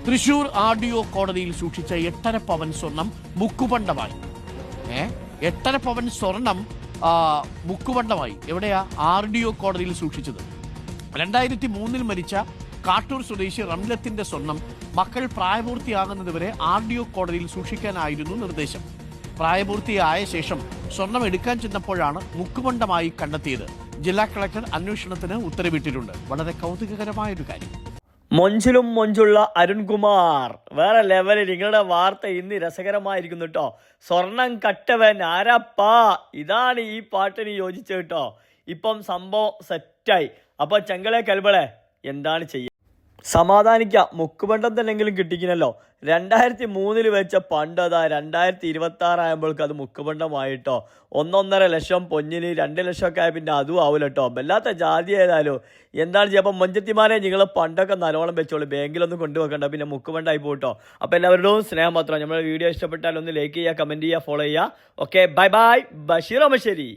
Thrissur RDO കോടതിയിൽ സൂക്ഷിച്ച 8.5 പവൻ സ്വർണം മുക്കുപണ്ടമായി. 8.5 പവൻ സ്വർണം മുക്കുപണ്ടമായി. എവിടെയാ? ആർഡിഒ കോടതിയിൽ സൂക്ഷിച്ചത്. 2003 മരിച്ച കാട്ടൂർ സ്വദേശി റംലത്തിന്റെ സ്വർണം മക്കൾ പ്രായപൂർത്തിയാകുന്നതുവരെ ആർഡിഒ കോടതിയിൽ സൂക്ഷിക്കാനായിരുന്നു നിർദ്ദേശം. പ്രായപൂർത്തിയായ ശേഷം സ്വർണം എടുക്കാൻ ചെന്നപ്പോഴാണ് മുക്കുപണ്ടമായി കണ്ടെത്തിയത്. ജില്ലാ കളക്ടർ അന്വേഷണത്തിന് ഉത്തരവിട്ടിട്ടുണ്ട്. വളരെ കൗതുകകരമായൊരു കാര്യം. മൊഞ്ചിലും മൊഞ്ചുള്ള അരുൺകുമാർ വേറെ ലെവലിൽ. നിങ്ങളുടെ വാർത്ത ഇന്ന് രസകരമായിരിക്കുന്നു കേട്ടോ. സ്വർണം കട്ടവൻ ആരാപ്പാ, ഇതാണ് ഈ പാട്ടിന് യോജിച്ചത് കേട്ടോ. ഇപ്പം സംഭവം സെറ്റായി. അപ്പൊ ചെങ്കളെ കൽബളെ എന്താണ് ചെയ്യുക? സമാധാനിക്കാം, മുക്കുപണ്ടം തന്നെങ്കിലും കിട്ടിക്കണല്ലോ. 2003 വെച്ച പണ്ട് അതാ 2026 ആകുമ്പോഴേക്ക് അത് മുക്കുപണ്ടമായിട്ടോ. 1.5 ലക്ഷം പൊന്നിന് 2 ലക്ഷമൊക്കെ ആയ പിന്നെ അതും ആവില്ല കേട്ടോ. വല്ലാത്ത ജാതി ഏതായാലും എന്താണ് ചെയ്യുക. അപ്പം മൊഞ്ചത്തിമാരെ നിങ്ങൾ പണ്ടൊക്കെ നല്ലോണം വെച്ചോളൂ, ബാങ്കിലൊന്നും കൊണ്ടുവെക്കണ്ട, പിന്നെ മുക്കുപണ്ടായി പോട്ടോ. അപ്പം എല്ലാവരുടെയും സ്നേഹം മാത്രം. നമ്മുടെ വീഡിയോ ഇഷ്ടപ്പെട്ടാൽ ഒന്ന് ലൈക്ക് ചെയ്യുക, കമൻറ്റ് ചെയ്യുക, ഫോളോ ചെയ്യുക. Okay, bye bye. ബഷീർ അമശ്ശേരി.